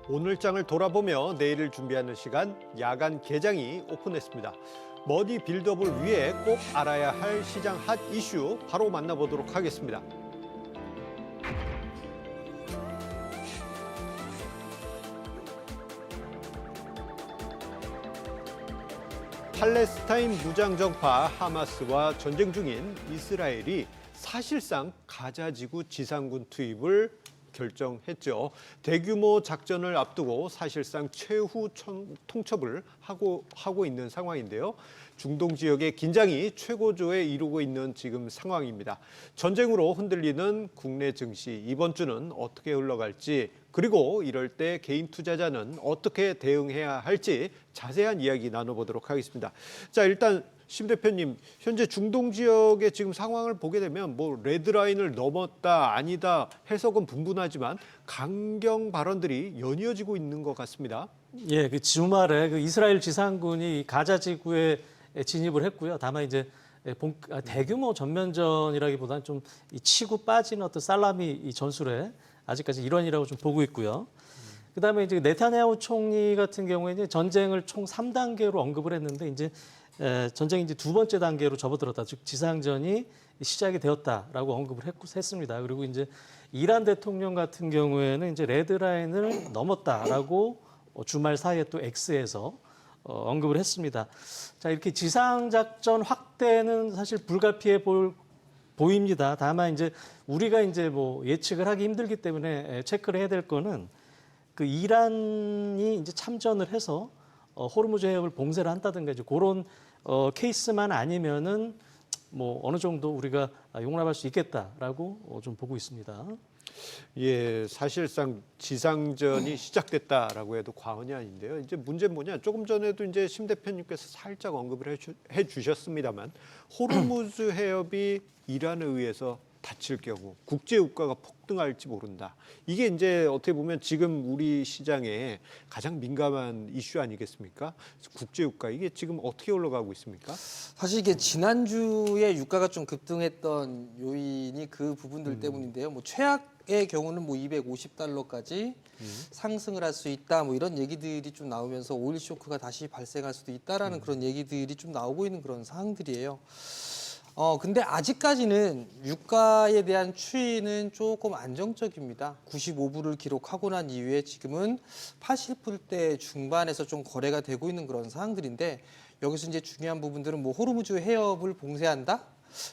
오늘 장을 돌아보며 내일을 준비하는 시간 야간 개장이 오픈했습니다. 머니 빌드업을 위해 꼭 알아야 할 시장 핫 이슈 바로 만나보도록 하겠습니다. 팔레스타인 무장정파 하마스와 전쟁 중인 이스라엘이 사실상 가자지구 지상군 투입을 결정했죠. 대규모 작전을 앞두고 사실상 최후 통첩을 하고 있는 상황인데요. 중동 지역의 긴장이 최고조에 이르고 있는 지금 상황입니다. 전쟁으로 흔들리는 국내 증시, 이번 주는 어떻게 흘러갈지, 그리고 이럴 때 개인 투자자는 어떻게 대응해야 할지 자세한 이야기 나눠보도록 하겠습니다. 자, 일단 심 대표님, 현재 중동 지역의 지금 상황을 보게 되면 뭐 레드라인을 넘었다 아니다 해석은 분분하지만 강경 발언들이 연이어지고 있는 것 같습니다. 예, 그 주말에 그 이스라엘 지상군이 가자 지구에 진입을 했고요. 다만 이제 대규모 전면전이라기보다는 좀 치고 빠지는 어떤 살라미 전술에 아직까지 일환이라고 좀 보고 있고요. 그다음에 이제 네타냐후 총리 같은 경우에 이제 전쟁을 총 3단계로 언급을 했는데 이제 전쟁이 이제 두 번째 단계로 접어들었다. 즉 지상전이 시작이 되었다라고 언급을 했습니다. 그리고 이제 이란 대통령 같은 경우에는 이제 레드라인을 넘었다라고 주말 사이에 또 X에서 언급을 했습니다. 자, 이렇게 지상작전 확대는 사실 불가피해 보입니다. 다만 이제 우리가 이제 뭐 예측을 하기 힘들기 때문에 체크를 해야 될 거는 그 이란이 이제 참전을 해서 호르무즈 해협을 봉쇄를 한다든가 이제 그런 케이스만 아니면은 뭐 어느 정도 우리가 용납할 수 있겠다라고 좀 보고 있습니다. 예, 사실상 지상전이 시작됐다라고 해도 과언이 아닌데요. 이제 문제는 뭐냐? 조금 전에도 이제 심 대표님께서 살짝 언급을 해주셨습니다만 호르무즈 해협이 이란에 의해서 닫힐 경우 국제 유가가 폭등할지 모른다. 이게 이제 어떻게 보면 지금 우리 시장에 가장 민감한 이슈 아니겠습니까? 국제 유가 이게 지금 어떻게 올라가고 있습니까? 사실 이게 지난주에 유가가 좀 급등했던 요인이 그 부분들 때문인데요. 뭐 최악의 경우는 뭐 250달러까지 상승을 할 수 있다. 뭐 이런 얘기들이 좀 나오면서 오일 쇼크가 다시 발생할 수도 있다라는 그런 얘기들이 좀 나오고 있는 그런 상황들이에요. 근데 아직까지는 유가에 대한 추이는 조금 안정적입니다. 95불을 기록하고 난 이후에 지금은 80불대 중반에서 좀 거래가 되고 있는 그런 상황들인데 여기서 이제 중요한 부분들은 뭐 호르무즈 해협을 봉쇄한다?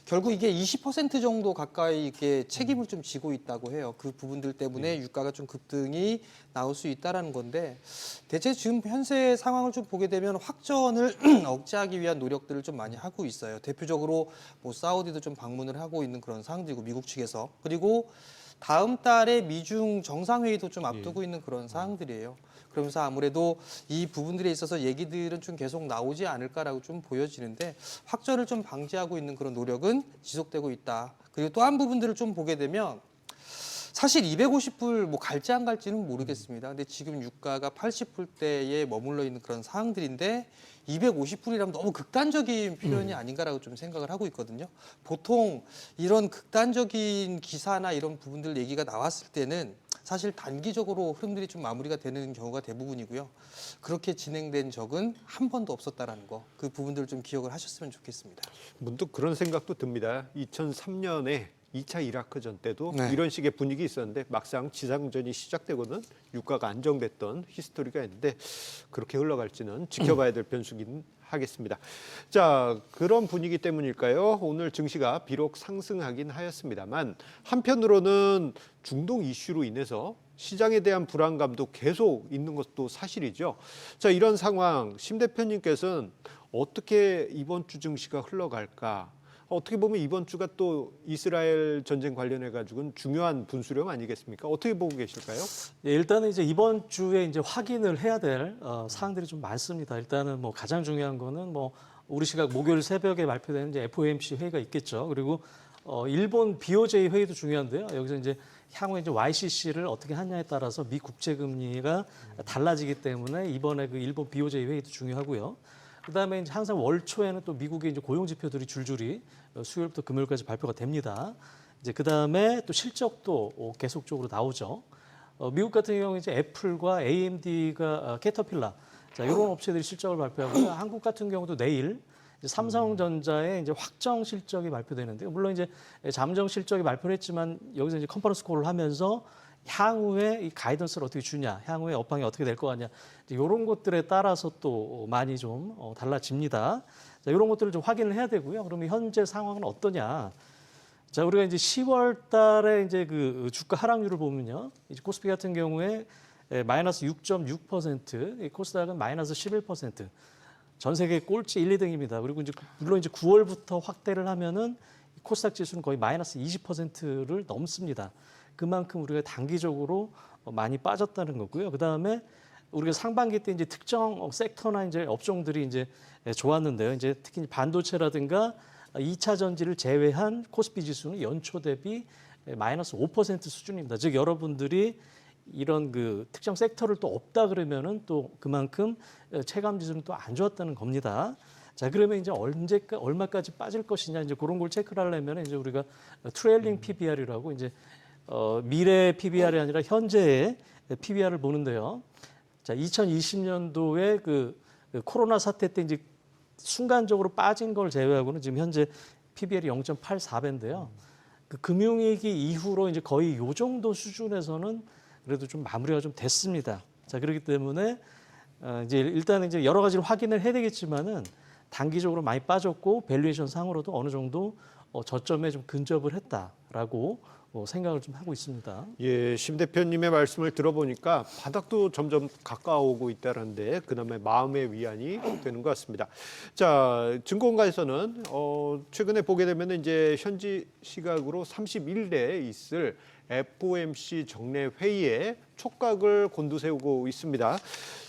결국 이게 20% 정도 가까이 이렇게 책임을 좀 지고 있다고 해요. 그 부분들 때문에 유가가 좀 급등이 나올 수 있다라는 건데 대체 지금 현재 상황을 좀 보게 되면 확전을 억제하기 위한 노력들을 좀 많이 하고 있어요. 대표적으로 뭐 사우디도 좀 방문을 하고 있는 그런 상황들이고 미국 측에서 그리고 다음 달에 미중 정상회의도 좀 앞두고 있는 그런 상황들이에요. 그러면서 아무래도 이 부분들에 있어서 얘기들은 좀 계속 나오지 않을까라고 좀 보여지는데 확전을 좀 방지하고 있는 그런 노력은 지속되고 있다. 그리고 또 한 부분들을 좀 보게 되면 사실 250불 뭐 갈지 안 갈지는 모르겠습니다. 근데 지금 유가가 80불대에 머물러 있는 그런 상황들인데 250불이라면 너무 극단적인 표현이 아닌가라고 좀 생각을 하고 있거든요. 보통 이런 극단적인 기사나 이런 부분들 얘기가 나왔을 때는 사실 단기적으로 흐름들이 좀 마무리가 되는 경우가 대부분이고요. 그렇게 진행된 적은 한 번도 없었다라는 거, 그 부분들을 좀 기억을 하셨으면 좋겠습니다. 문득 그런 생각도 듭니다. 2003년에 2차 이라크전 때도 네. 이런 식의 분위기 있었는데 막상 지상전이 시작되고는 유가가 안정됐던 히스토리가 있는데 그렇게 흘러갈지는 지켜봐야 될 변수긴 하겠습니다. 자, 그런 분위기 때문일까요? 오늘 증시가 비록 상승하긴 하였습니다만 한편으로는 중동 이슈로 인해서 시장에 대한 불안감도 계속 있는 것도 사실이죠. 자, 이런 상황 심 대표님께서는 어떻게 이번 주 증시가 흘러갈까? 어떻게 보면 이번 주가 또 이스라엘 전쟁 관련해 가지고는 중요한 분수령 아니겠습니까? 어떻게 보고 계실까요? 예, 일단은 이제 이번 주에 이제 확인을 해야 될 사항들이 좀 많습니다. 일단은 뭐 가장 중요한 거는 뭐 우리 시각 목요일 새벽에 발표되는 이제 FOMC 회의가 있겠죠. 그리고 일본 BOJ 회의도 중요한데요. 여기서 이제 향후에 이제 YCC를 어떻게 하냐에 따라서 미 국채 금리가 달라지기 때문에 이번에 그 일본 BOJ 회의도 중요하고요. 그다음에 이제 항상 월 초에는 또 미국의 이제 고용 지표들이 줄줄이 수요일부터 금요일까지 발표가 됩니다. 이제 그다음에 또 실적도 계속적으로 나오죠. 미국 같은 경우 이제 애플과 AMD가 캐터필라 자 이런 업체들이 실적을 발표하고요. 한국 같은 경우도 내일 이제 삼성전자의 이제 확정 실적이 발표되는데요. 물론 이제 잠정 실적이 발표를 했지만 여기서 이제 컨퍼런스 콜을 하면서 향후에 이 가이던스를 어떻게 주냐, 향후에 업황이 어떻게 될 것 같냐, 이런 것들에 따라서 또 많이 좀 달라집니다. 자, 이런 것들을 좀 확인을 해야 되고요. 그러면 현재 상황은 어떠냐? 자, 우리가 이제 10월 달에 이제 그 주가 하락률을 보면요. 이제 코스피 같은 경우에 마이너스 6.6%, 코스닥은 마이너스 11%. 전 세계 꼴찌 1, 2등입니다. 그리고 이제 물론 이제 9월부터 확대를 하면은 코스닥 지수는 거의 마이너스 20%를 넘습니다. 그만큼 우리가 단기적으로 많이 빠졌다는 거고요. 그 다음에 우리가 상반기 때 이제 특정 섹터나 이제 업종들이 이제 좋았는데요. 이제 특히 반도체라든가 2차 전지를 제외한 코스피 지수는 연초 대비 마이너스 5% 수준입니다. 즉 여러분들이 이런 그 특정 섹터를 또 없다 그러면은 또 그만큼 체감 지수는 또 안 좋았다는 겁니다. 자, 그러면 이제 얼마까지 빠질 것이냐 이제 그런 걸 체크를 하려면 이제 우리가 트레일링 PBR이라고 이제 미래 PBR이 아니라 현재의 PBR을 보는데요. 자, 2020년도에 그 코로나 사태 때 이제 순간적으로 빠진 걸 제외하고는 지금 현재 PBR이 0.84배인데요. 그 금융위기 이후로 이제 거의 요 정도 수준에서는 그래도 좀 마무리가 좀 됐습니다. 자, 그렇기 때문에 이제 일단 이제 여러 가지를 확인을 해야 되겠지만은 단기적으로 많이 빠졌고 밸류에이션 상으로도 어느 정도 저점에 좀 근접을 했다라고 생각을 좀 하고 있습니다. 예, 심 대표님의 말씀을 들어보니까 바닥도 점점 가까워오고 있다는데 그나마 마음의 위안이 되는 것 같습니다. 자, 증권가에서는 최근에 보게 되면 이제 현지 시각으로 30일내에 있을 FOMC 정례 회의에 촉각을 곤두세우고 있습니다.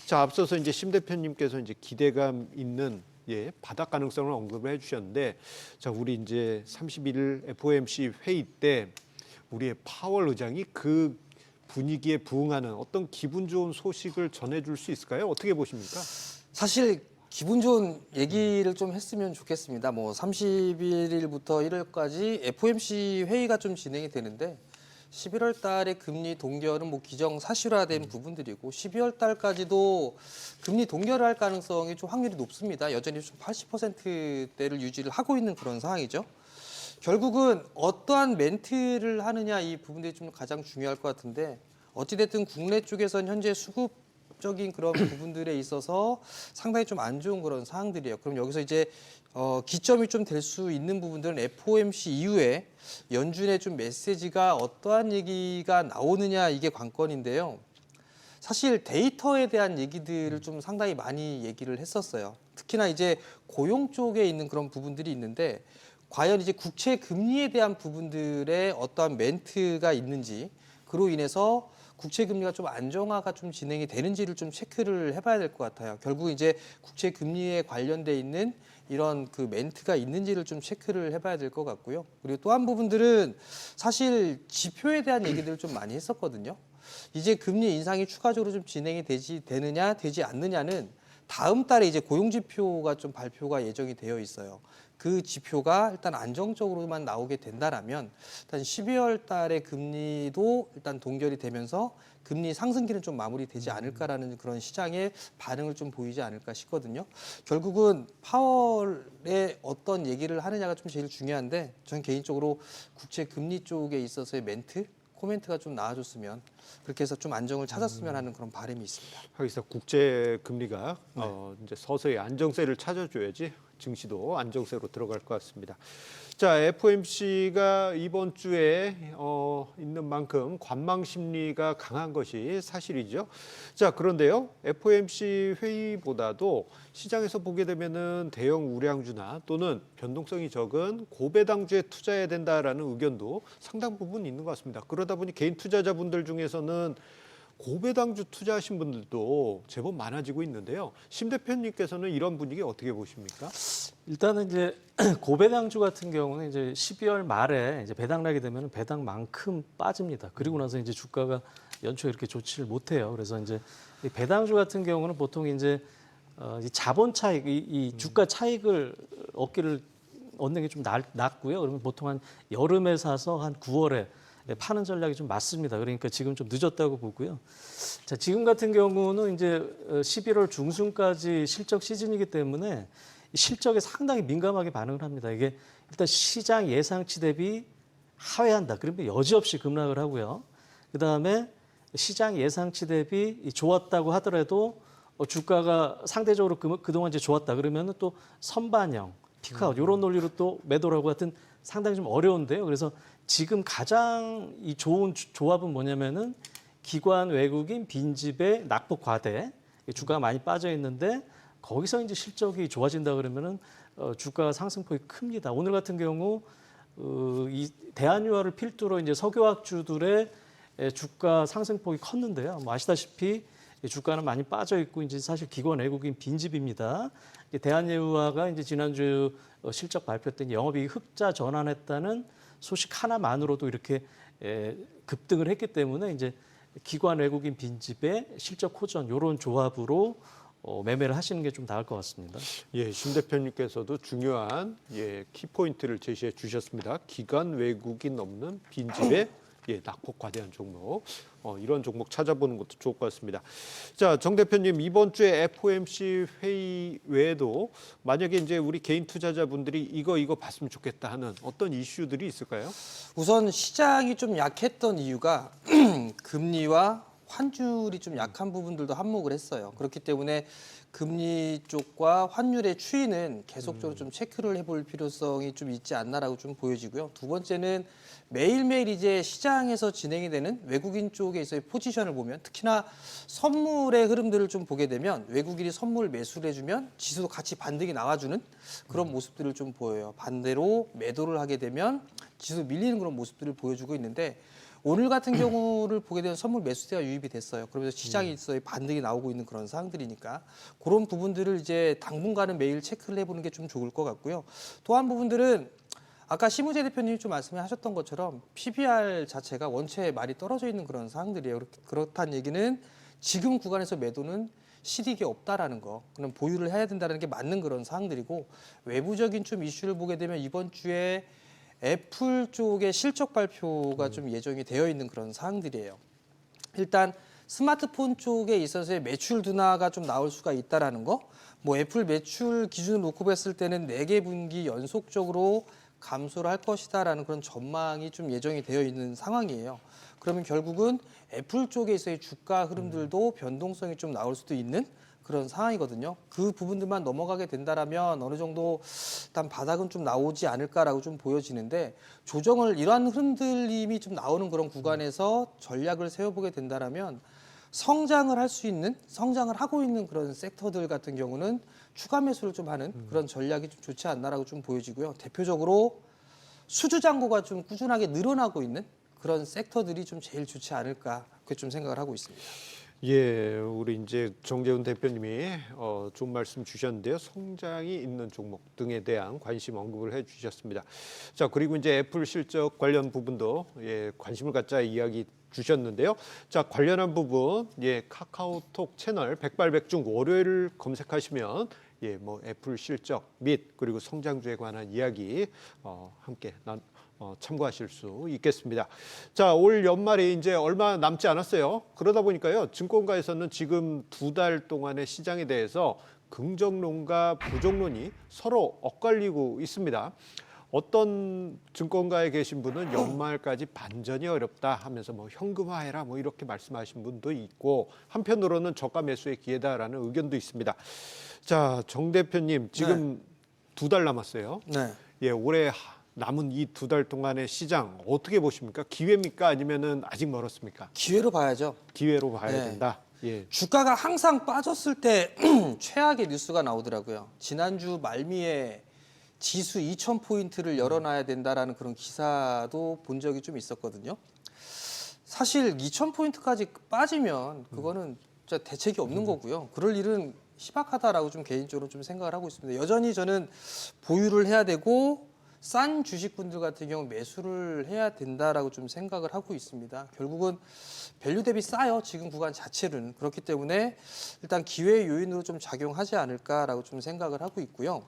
자, 앞서서 이제 심 대표님께서 이제 기대감 있는 바닥 가능성을 언급을 해주셨는데, 자, 우리 이제 31일 FOMC 회의 때 우리의 파월 의장이 그 분위기에 부응하는 어떤 기분 좋은 소식을 전해줄 수 있을까요? 어떻게 보십니까? 사실 기분 좋은 얘기를 좀 했으면 좋겠습니다. 뭐 31일부터 1월까지 FOMC 회의가 좀 진행이 되는데 11월 달에 금리 동결은 뭐 기정사실화된 부분들이고 12월 달까지도 금리 동결을 할 가능성이 좀 확률이 높습니다. 여전히 좀 80%대를 유지를 하고 있는 그런 상황이죠. 결국은 어떠한 멘트를 하느냐 이 부분들이 좀 가장 중요할 것 같은데 어찌됐든 국내 쪽에서는 현재 수급적인 그런 부분들에 있어서 상당히 좀 안 좋은 그런 상황들이에요. 그럼 여기서 이제 기점이 좀 될 수 있는 부분들은 FOMC 이후에 연준의 좀 메시지가 어떠한 얘기가 나오느냐 이게 관건인데요. 사실 데이터에 대한 얘기들을 좀 상당히 많이 얘기를 했었어요. 특히나 이제 고용 쪽에 있는 그런 부분들이 있는데 과연 이제 국채 금리에 대한 부분들의 어떠한 멘트가 있는지 그로 인해서 국채 금리가 좀 안정화가 좀 진행이 되는지를 좀 체크를 해봐야 될 것 같아요. 결국 이제 국채 금리에 관련돼 있는 이런 그 멘트가 있는지를 좀 체크를 해봐야 될 것 같고요. 그리고 또 한 부분들은 사실 지표에 대한 얘기들을 좀 많이 했었거든요. 이제 금리 인상이 추가적으로 좀 진행이 되느냐 되지 않느냐는 다음 달에 이제 고용 지표가 좀 발표가 예정이 되어 있어요. 그 지표가 일단 안정적으로만 나오게 된다라면 일단 12월 달에 금리도 일단 동결이 되면서 금리 상승기는 좀 마무리되지 않을까라는 그런 시장의 반응을 좀 보이지 않을까 싶거든요. 결국은 파월의 어떤 얘기를 하느냐가 좀 제일 중요한데 저는 개인적으로 국채 금리 쪽에 있어서의 멘트, 코멘트가 좀 나와줬으면 그렇게 해서 좀 안정을 찾았으면 하는 그런 바람이 있습니다. 하기사 국제 금리가 이제 서서히 안정세를 찾아줘야지 증시도 안정세로 들어갈 것 같습니다. 자, FOMC가 이번 주에 있는 만큼 관망 심리가 강한 것이 사실이죠. 자, 그런데요, FOMC 회의보다도 시장에서 보게 되면은 대형 우량주나 또는 변동성이 적은 고배당주에 투자해야 된다라는 의견도 상당 부분 있는 것 같습니다. 그러다 보니 개인 투자자분들 중에서는 고배당주 투자하신 분들도 제법 많아지고 있는데요. 심 대표님께서는 이런 분위기 어떻게 보십니까? 일단은 이제 고배당주 같은 경우는 이제 12월 말에 이제 배당나게 되면 배당만큼 빠집니다. 그리고 나서 이제 주가가 연초에 이렇게 좋지를 못해요. 그래서 이제 이 배당주 같은 경우는 보통 이제 이 자본 차익, 이 주가 차익을 얻는 게 좀 낮고요. 그러면 보통 한 여름에 사서 한 9월에 파는 전략이 좀 맞습니다. 그러니까 지금 좀 늦었다고 보고요. 자, 지금 같은 경우는 이제 11월 중순까지 실적 시즌이기 때문에 실적에 상당히 민감하게 반응을 합니다. 이게 일단 시장 예상치 대비 하회한다. 그러면 여지없이 급락을 하고요. 그다음에 시장 예상치 대비 좋았다고 하더라도 주가가 상대적으로 그동안 이제 좋았다. 그러면 또 선반영, 피크아웃 이런 논리로 또 매도라고 하여튼 상당히 좀 어려운데요. 그래서 지금 가장 이 좋은 조합은 뭐냐면은 기관 외국인 빈집의 낙폭 과대 주가가 많이 빠져 있는데 거기서 이제 실적이 좋아진다 그러면은 주가 상승폭이 큽니다. 오늘 같은 경우 이 대한유화를 필두로 이제 석유학주들의 주가 상승폭이 컸는데요. 뭐 아시다시피 주가는 많이 빠져 있고 이제 사실 기관 외국인 빈집입니다. 대한유화가 이제 지난주 실적 발표 때 영업이익 흑자 전환했다는 소식 하나만으로도 이렇게 급등을 했기 때문에 이제 기관 외국인 빈집의 실적 호전 이런 조합으로 매매를 하시는 게 좀 나을 것 같습니다. 예, 심 대표님께서도 중요한 키포인트를 제시해 주셨습니다. 기관 외국인 없는 빈집의 낙폭 과대한 종목. 이런 종목 찾아보는 것도 좋을 것 같습니다. 자, 정 대표님, 이번 주에 FOMC 회의 외에도 만약에 이제 우리 개인 투자자분들이 이거 봤으면 좋겠다 하는 어떤 이슈들이 있을까요? 우선 시장이 좀 약했던 이유가 금리와 환율이 좀 약한 부분들도 한몫을 했어요. 그렇기 때문에 금리 쪽과 환율의 추이는 계속적으로 좀 체크를 해볼 필요성이 좀 있지 않나라고 좀 보여지고요. 두 번째는 매일매일 이제 시장에서 진행이 되는 외국인 쪽에서의 포지션을 보면 특히나 선물의 흐름들을 좀 보게 되면 외국인이 선물 매수를 해주면 지수도 같이 반등이 나와주는 그런 모습들을 좀 보여요. 반대로 매도를 하게 되면 지수 밀리는 그런 모습들을 보여주고 있는데 오늘 같은 경우를 보게 되면 선물 매수세가 유입이 됐어요. 그러면서 시장에서의 반등이 나오고 있는 그런 상황들이니까 그런 부분들을 이제 당분간은 매일 체크를 해보는 게 좀 좋을 것 같고요. 또 한 부분들은 아까 심우재 대표님이 좀 말씀하셨던 것처럼 PBR 자체가 원체 많이 떨어져 있는 그런 상황들이에요. 그렇다는 얘기는 지금 구간에서 매도는 실익이 없다라는 거, 그럼 보유를 해야 된다는 게 맞는 그런 상황들이고 외부적인 좀 이슈를 보게 되면 이번 주에 애플 쪽의 실적 발표가 좀 예정이 되어 있는 그런 사항들이에요. 일단 스마트폰 쪽에 있어서의 매출 둔화가 좀 나올 수가 있다라는 거. 뭐 애플 매출 기준을 놓고 봤을 때는 4개 분기 연속적으로 감소를 할 것이다라는 그런 전망이 좀 예정이 되어 있는 상황이에요. 그러면 결국은 애플 쪽에서의 주가 흐름들도 변동성이 좀 나올 수도 있는 그런 상황이거든요. 그 부분들만 넘어가게 된다라면 어느 정도 일단 바닥은 좀 나오지 않을까라고 좀 보여지는데 조정을 이러한 흔들림이 좀 나오는 그런 구간에서 전략을 세워보게 된다라면 성장을 할 수 있는 성장을 하고 있는 그런 섹터들 같은 경우는 추가 매수를 좀 하는 그런 전략이 좀 좋지 않나라고 좀 보여지고요. 대표적으로 수주 잔고가 좀 꾸준하게 늘어나고 있는 그런 섹터들이 좀 제일 좋지 않을까 그렇게 좀 생각을 하고 있습니다. 예, 우리 이제 정재훈 대표님이 좋은 말씀 주셨는데요. 성장이 있는 종목 등에 대한 관심 언급을 해주셨습니다. 자, 그리고 이제 애플 실적 관련 부분도 관심을 갖자 이야기 주셨는데요. 자, 관련한 부분 카카오톡 채널 백발백중 월요일을 검색하시면 뭐 애플 실적 및 그리고 성장주에 관한 이야기 함께 참고하실 수 있겠습니다. 자, 올 연말이 이제 얼마 남지 않았어요. 그러다 보니까요, 증권가에서는 지금 2달 동안의 시장에 대해서 긍정론과 부정론이 서로 엇갈리고 있습니다. 어떤 증권가에 계신 분은 연말까지 반전이 어렵다 하면서 뭐 현금화해라 뭐 이렇게 말씀하신 분도 있고 한편으로는 저가 매수의 기회다라는 의견도 있습니다. 자, 정 대표님 지금 2달 남았어요. 네. 올해 남은 이 2달 동안의 시장 어떻게 보십니까? 기회입니까? 아니면은 아직 멀었습니까? 기회로 봐야죠. 기회로 봐야 된다. 주가가 항상 빠졌을 때 최악의 뉴스가 나오더라고요. 지난주 말미에 지수 2,000포인트를 열어놔야 된다라는 그런 기사도 본 적이 좀 있었거든요. 사실 2,000포인트까지 빠지면 그거는 진짜 대책이 없는 거고요. 그럴 일은 희박하다라고 좀 개인적으로 좀 생각을 하고 있습니다. 여전히 저는 보유를 해야 되고 싼 주식분들 같은 경우 매수를 해야 된다라고 좀 생각을 하고 있습니다. 결국은 밸류 대비 싸요. 지금 구간 자체는. 그렇기 때문에 일단 기회 요인으로 좀 작용하지 않을까라고 좀 생각을 하고 있고요.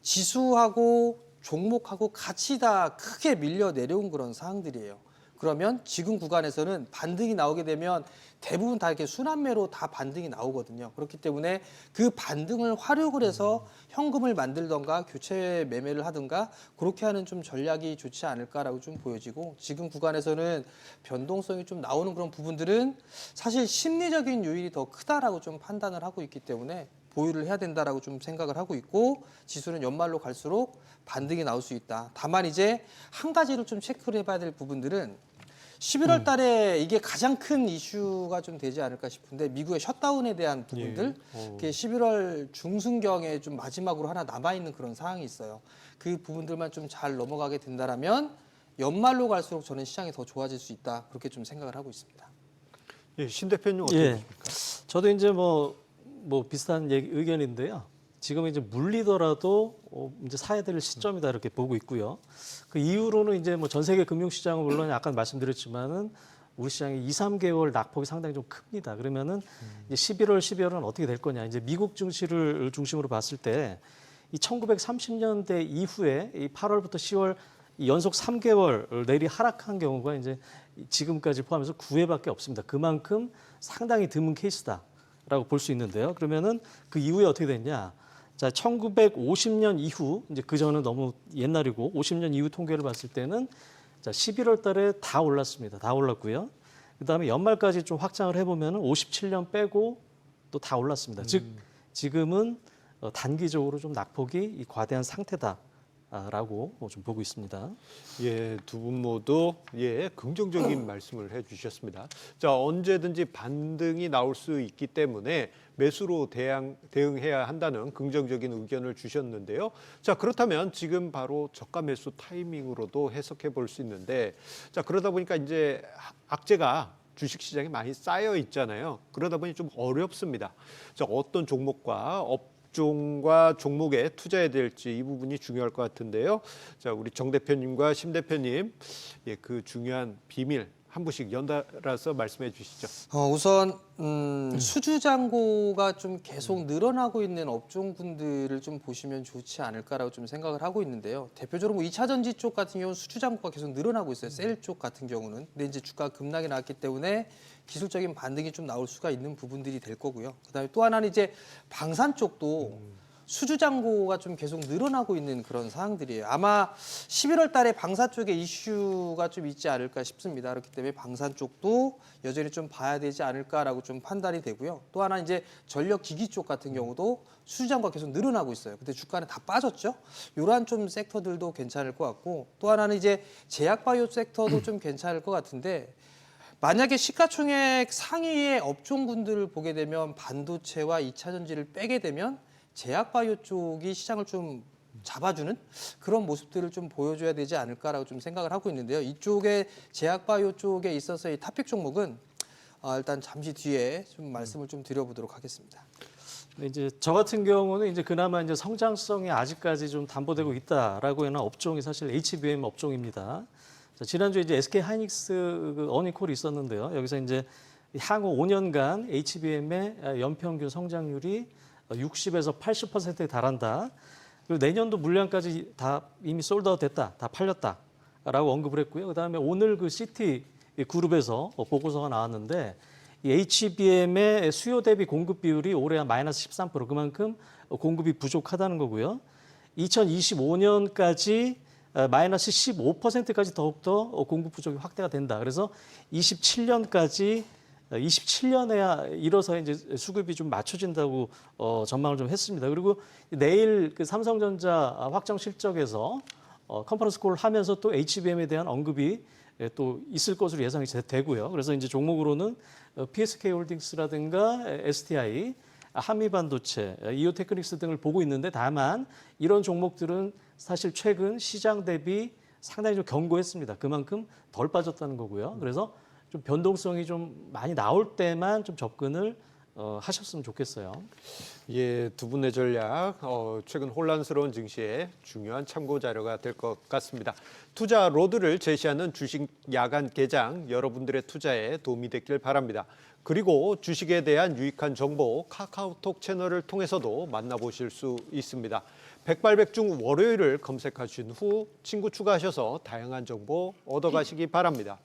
지수하고 종목하고 같이 다 크게 밀려 내려온 그런 상황들이에요. 그러면 지금 구간에서는 반등이 나오게 되면 대부분 다 이렇게 순환매로 다 반등이 나오거든요. 그렇기 때문에 그 반등을 활용을 해서 현금을 만들던가 교체 매매를 하든가 그렇게 하는 좀 전략이 좋지 않을까라고 좀 보여지고, 지금 구간에서는 변동성이 좀 나오는 그런 부분들은 사실 심리적인 요인이 더 크다라고 좀 판단을 하고 있기 때문에 보유를 해야 된다라고 좀 생각을 하고 있고, 지수는 연말로 갈수록 반등이 나올 수 있다. 다만 이제 한 가지로 좀 체크를 해봐야 될 부분들은 11월 달에 이게 가장 큰 이슈가 좀 되지 않을까 싶은데, 미국의 셧다운에 대한 부분들, 그게 11월 중순경에 좀 마지막으로 하나 남아있는 그런 상황이 있어요. 그 부분들만 좀 잘 넘어가게 된다라면 연말로 갈수록 저는 시장이 더 좋아질 수 있다. 그렇게 좀 생각을 하고 있습니다. 예, 신 대표님 어떻게 예. 보십니까? 저도 이제 뭐 비슷한 의견인데요. 지금 이제 물리더라도 이제 사야 될 시점이다 이렇게 보고 있고요. 그 이후로는 이제 뭐 전 세계 금융시장은 물론 아까 말씀드렸지만은 우리 시장이 2, 3개월 낙폭이 상당히 좀 큽니다. 그러면은 이제 11월, 12월은 어떻게 될 거냐? 이제 미국 증시를 중심으로 봤을 때 이 1930년대 이후에 이 8월부터 10월 이 연속 3개월 내리 하락한 경우가 이제 지금까지 포함해서 9회밖에 없습니다. 그만큼 상당히 드문 케이스다라고 볼 수 있는데요. 그러면은 그 이후에 어떻게 됐냐? 자, 1950년 이후, 이제 그 전은 너무 옛날이고 50년 이후 통계를 봤을 때는 자, 11월 달에 다 올랐습니다. 다 올랐고요. 그다음에 연말까지 좀 확장을 해보면 57년 빼고 또 다 올랐습니다. 즉 지금은 단기적으로 좀 낙폭이 과대한 상태다라고 좀 보고 있습니다. 예, 두 분 모두 긍정적인 말씀을 해주셨습니다. 자, 언제든지 반등이 나올 수 있기 때문에 매수로 대응해야 한다는 긍정적인 의견을 주셨는데요. 자, 그렇다면 지금 바로 저가 매수 타이밍으로도 해석해 볼 수 있는데, 자, 그러다 보니까 이제 악재가 주식시장에 많이 쌓여 있잖아요. 그러다 보니 좀 어렵습니다. 자, 어떤 종목과 업종과 종목에 투자해야 될지 이 부분이 중요할 것 같은데요. 자, 우리 정 대표님과 심 대표님, 그 중요한 비밀 한 분씩 연달아서 말씀해 주시죠. 우선 수주잔고가 좀 계속 늘어나고 있는 업종군들을 좀 보시면 좋지 않을까라고 좀 생각을 하고 있는데요. 대표적으로 뭐 2차 전지 쪽 같은 경우는 수주잔고가 계속 늘어나고 있어요. 셀 쪽 같은 경우는. 근데 이제 주가가 급락이 나왔기 때문에 기술적인 반등이 좀 나올 수가 있는 부분들이 될 거고요. 그다음에 또 하나는 이제 방산 쪽도 수주잔고가 좀 계속 늘어나고 있는 그런 상황들이에요. 아마 11월 달에 방산 쪽에 이슈가 좀 있지 않을까 싶습니다. 그렇기 때문에 방산 쪽도 여전히 좀 봐야 되지 않을까라고 좀 판단이 되고요. 또 하나 이제 전력기기 쪽 같은 경우도 수주잔고가 계속 늘어나고 있어요. 근데 주가는 다 빠졌죠. 이러한 좀 섹터들도 괜찮을 것 같고, 또 하나는 이제 제약바이오 섹터도 좀 괜찮을 것 같은데, 만약에 시가총액 상위의 업종군들을 보게 되면 반도체와 2차 전지를 빼게 되면 제약바이오 쪽이 시장을 좀 잡아주는 그런 모습들을 좀 보여줘야 되지 않을까라고 좀 생각을 하고 있는데요. 이쪽에 제약바이오 쪽에 있어서 이 탑픽 종목은 일단 잠시 뒤에 좀 말씀을 좀 드려보도록 하겠습니다. 근데 이제 저 같은 경우는 이제 그나마 이제 성장성이 아직까지 좀 담보되고 있다라고 하는 업종이 사실 HBM 업종입니다. 자, 지난주에 이제 SK 하이닉스 그 어닝콜이 있었는데요. 여기서 이제 향후 5년간 HBM의 연평균 성장률이 60에서 80%에 달한다. 그리고 내년도 물량까지 다 이미 솔드아웃 됐다, 다 팔렸다라고 언급을 했고요. 그다음에 오늘 그 CT 그룹에서 보고서가 나왔는데 이 HBM의 수요 대비 공급 비율이 올해 한 마이너스 13%, 그만큼 공급이 부족하다는 거고요. 2025년까지 마이너스 15%까지 더욱더 공급 부족이 확대가 된다. 그래서 27년에 이뤄서 이제 수급이 좀 맞춰진다고 전망을 좀 했습니다. 그리고 내일 그 삼성전자 확정 실적에서 컨퍼런스 콜을 하면서 또 HBM에 대한 언급이 또 있을 것으로 예상이 되고요. 그래서 이제 종목으로는 PSK홀딩스라든가 STI, 한미반도체, 이오테크닉스 등을 보고 있는데, 다만 이런 종목들은 사실 최근 시장 대비 상당히 좀 견고했습니다. 그만큼 덜 빠졌다는 거고요. 그래서 좀 변동성이 좀 많이 나올 때만 좀 접근을 하셨으면 좋겠어요. 예, 두 분의 전략 최근 혼란스러운 증시에 중요한 참고 자료가 될 것 같습니다. 투자 로드를 제시하는 주식 야간 개장, 여러분들의 투자에 도움이 됐길 바랍니다. 그리고 주식에 대한 유익한 정보 카카오톡 채널을 통해서도 만나보실 수 있습니다. 백발백중 월요일을 검색하신 후 친구 추가하셔서 다양한 정보 얻어가시기 바랍니다.